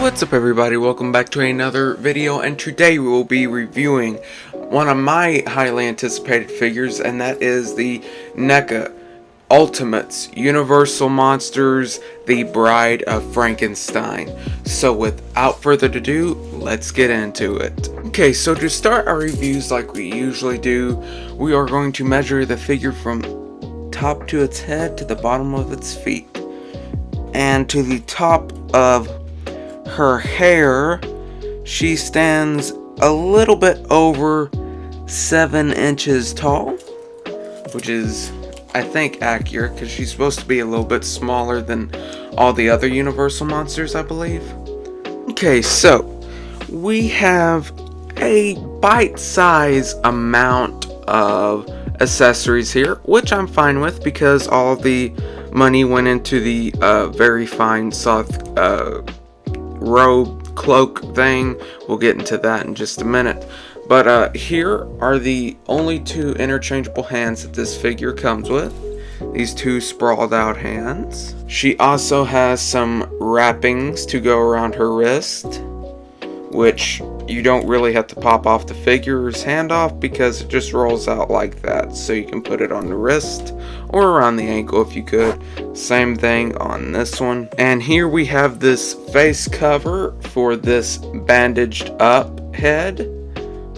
What's up everybody, welcome back to another video, and today we will be reviewing one of my highly anticipated figures, and that is the NECA Ultimates Universal Monsters, the Bride of Frankenstein. So without further ado, let's get into it. Okay, so to start our reviews like we usually do, we are going to measure the figure from top to its head to the bottom of its feet. And to the top of her hair, she stands a little bit over 7 inches tall, which is, I think, accurate because she's supposed to be a little bit smaller than all the other Universal monsters, I believe. Okay, so we have a bite-sized amount of accessories here, which I'm fine with because all the money went into the very fine soft robe cloak thing. We'll get into that in just a minute. But here are the only 2 interchangeable hands that this figure comes with. These 2 sprawled out hands. She also has some wrappings to go around her wrist, which you don't really have to pop off the figure's hand off because it just rolls out like that. So you can put it on the wrist or around the ankle if you could. Same thing on this one. And here we have this face cover for this bandaged up head,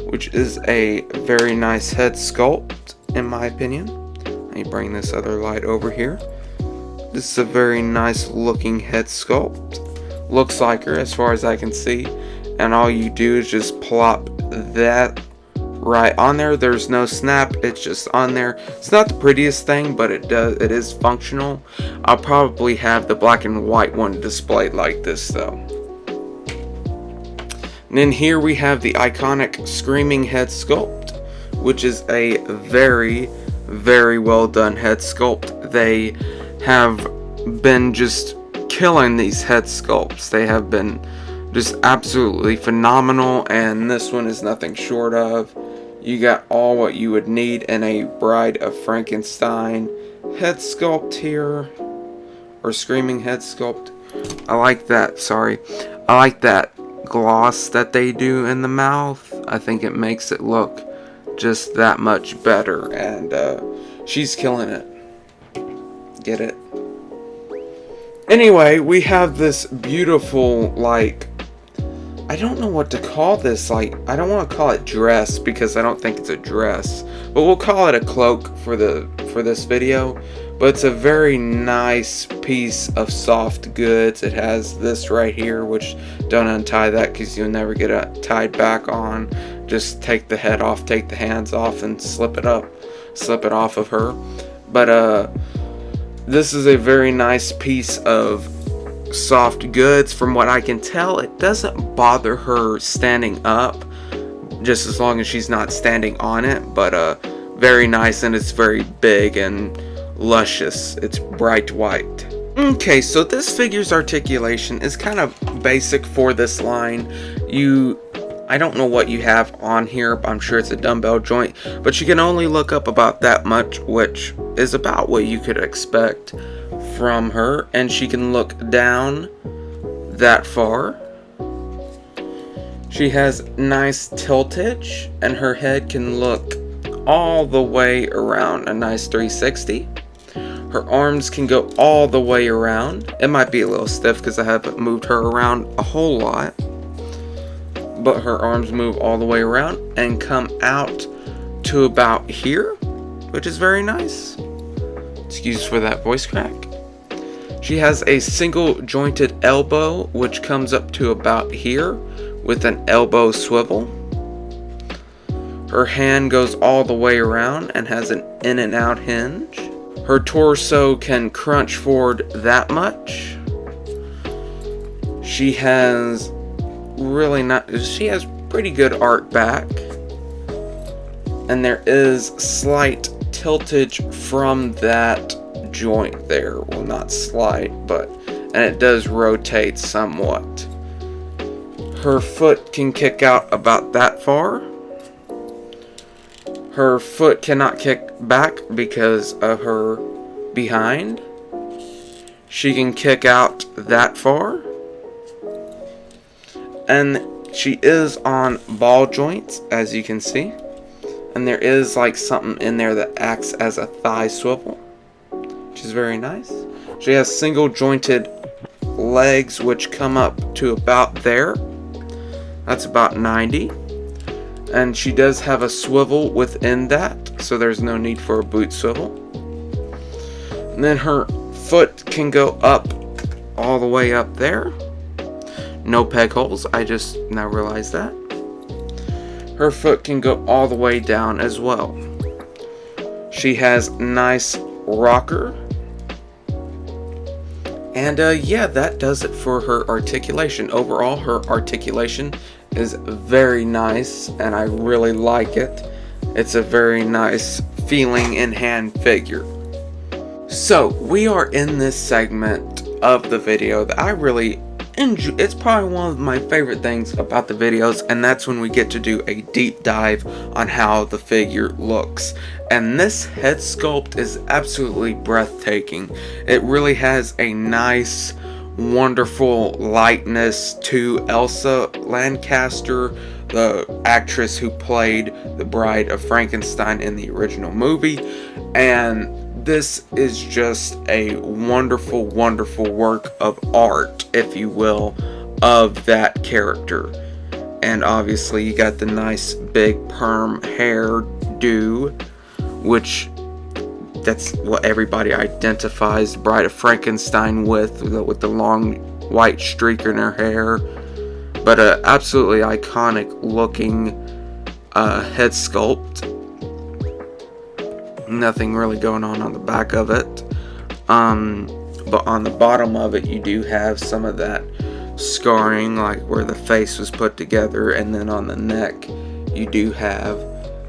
which is a very nice head sculpt in my opinion. Let me bring this other light over here. This is a very nice looking head sculpt. Looks like her as far as I can see. And all you do is just plop that right on there. There's no snap, it's just on there. It's not the prettiest thing, but it is functional. I'll probably have the black and white one displayed like this though. And then here we have the iconic screaming head sculpt, which is a very, very well done head sculpt. They have been just killing these head sculpts. They have been just absolutely phenomenal, and this one is nothing short of. You got all what you would need in a Bride of Frankenstein head sculpt here, or screaming head sculpt. I like that, I like that gloss that they do in the mouth. I think it makes it look just that much better, and she's killing it. Get it? Anyway, we have this beautiful, like, I don't know what to call this, like, I don't want to call it dress because I don't think it's a dress, but we'll call it a cloak for this video. But it's a very nice piece of soft goods. It has this right here, which don't untie that because you'll never get it tied back on. Just take the head off, take the hands off, and slip it off of her. But this is a very nice piece of soft goods. From what I can tell, it doesn't bother her standing up, just as long as she's not standing on it. But very nice, and it's very big and luscious. It's bright white. Okay, so this figure's articulation is kind of basic for this line. I don't know what you have on here, but I'm sure it's a dumbbell joint, but you can only look up about that much, which is about what you could expect from her. And she can look down that far. She has nice tiltage, and her head can look all the way around, a nice 360. Her arms can go all the way around. It might be a little stiff because I haven't moved her around a whole lot, but her arms move all the way around and come out to about here, which is very nice. Excuse for that voice crack. She has a single jointed elbow, which comes up to about here with an elbow swivel. Her hand goes all the way around and has an in and out hinge. Her torso can crunch forward that much. She has pretty good arc back, and there is slight tiltage from that joint there. Well, not slight, and it does rotate somewhat. Her foot can kick out about that far. Her foot cannot kick back because of her behind. She can kick out that far. And she is on ball joints, as you can see. And there is like something in there that acts as a thigh swivel, which is very nice. She has single jointed legs which come up to about there. That's about 90. And she does have a swivel within that, so there's no need for a boot swivel. And then her foot can go up all the way up there. No peg holes, I just now realized that. Her foot can go all the way down as well. She has nice rocker. And yeah, that does it for her articulation. Overall, her articulation is very nice, and I really like it. It's a very nice feeling in hand figure. So, we are in this segment of the video that I really enjoy. It's probably one of my favorite things about the videos, and that's when we get to do a deep dive on how the figure looks. And this head sculpt is absolutely breathtaking. It really has a nice, wonderful likeness to Elsa Lancaster, the actress who played the bride of Frankenstein in the original movie. And this is just a wonderful, wonderful work of art, if you will, of that character. And obviously you got the nice big perm hair do, which that's what everybody identifies the bride of Frankenstein with the long white streak in her hair. But absolutely iconic looking head sculpt. Nothing really going on the back of it. But on the bottom of it, you do have some of that scarring, like where the face was put together, and then on the neck, you do have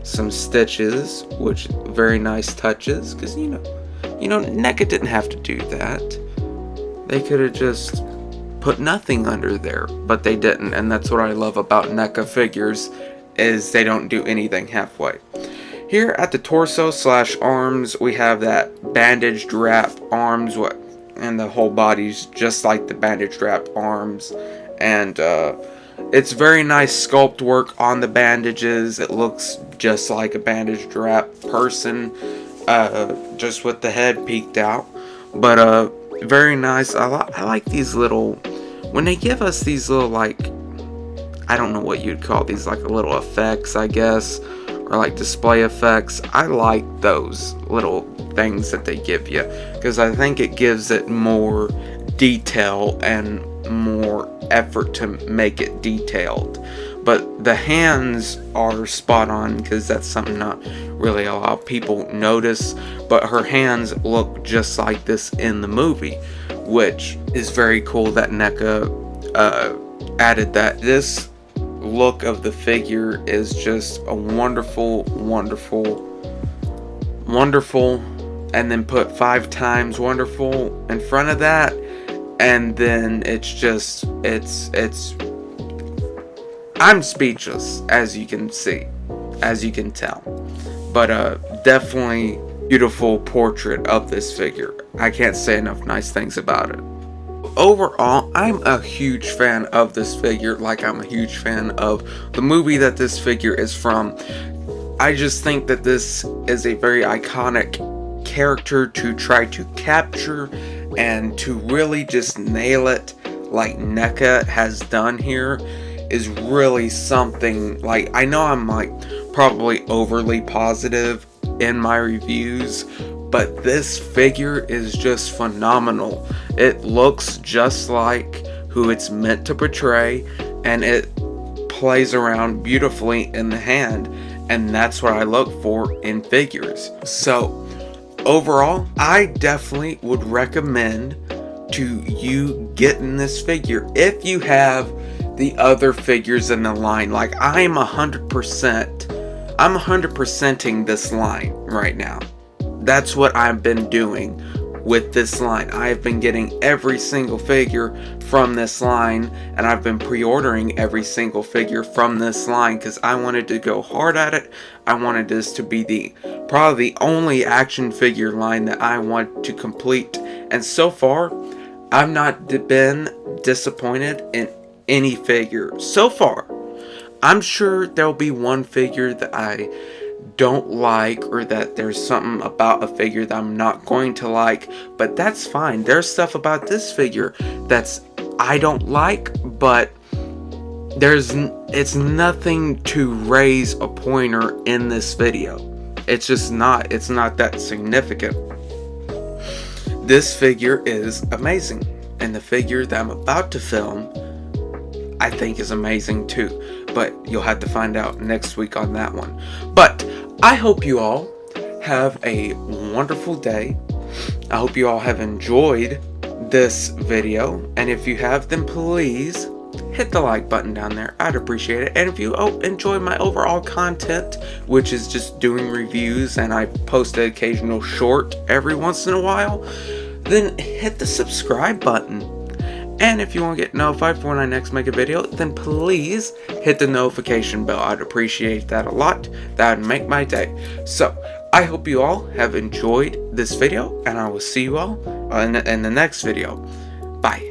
some stitches, which very nice touches, because you know, NECA didn't have to do that. They could have just put nothing under there, but they didn't, and that's what I love about NECA figures, is they don't do anything halfway. Here at the torso / arms, we have that bandaged wrap arms, and the whole body's just like the bandaged wrap arms. And it's very nice sculpt work on the bandages. It looks just like a bandaged wrap person, just with the head peeked out. But very nice. I like these little, when they give us these little, like, I don't know what you'd call these, like little effects, I guess, or like display effects. I like those little things that they give you, because I think it gives it more detail and more effort to make it detailed. But the hands are spot on, because that's something not really a lot of people notice, but her hands look just like this in the movie, which is very cool that NECA added that. This look of the figure is just a wonderful, and then put 5 times wonderful in front of that, and then it's just, I'm speechless, as you can see, as you can tell. But definitely beautiful portrait of this figure. I can't say enough nice things about it. Overall, I'm a huge fan of this figure, like I'm a huge fan of the movie that this figure is from. I just think that this is a very iconic character to try to capture and to really just nail it, like NECA has done here, is really something. Like, I know I'm like probably overly positive in my reviews, but this figure is just phenomenal. It looks just like who it's meant to portray, and it plays around beautifully in the hand, and that's what I look for in figures. So overall, I definitely would recommend to you getting this figure if you have the other figures in the line. Like, I'm 100%ing this line right now. That's what I've been doing with this line. I've been getting every single figure from this line, and I've been pre-ordering every single figure from this line because I wanted to go hard at it. I wanted this to be probably the only action figure line that I want to complete, and so far I've not been disappointed in any figure so far. I'm sure there'll be one figure that I don't like, or that there's something about a figure that I'm not going to like, but that's fine. There's stuff about this figure that's I don't like, but it's nothing to raise a pointer in this video. It's not that significant. This figure is amazing, and the figure that I'm about to film I think is amazing too, but you'll have to find out next week on that one. But I hope you all have a wonderful day. I hope you all have enjoyed this video, and if you have, then please hit the like button down there. I'd appreciate it. And if you enjoy my overall content, which is just doing reviews, and I post an occasional short every once in a while, then hit the subscribe button. And if you want to get notified for when I next make a video, then please hit the notification bell. I'd appreciate that a lot. That would make my day. So, I hope you all have enjoyed this video, and I will see you all in the next video. Bye.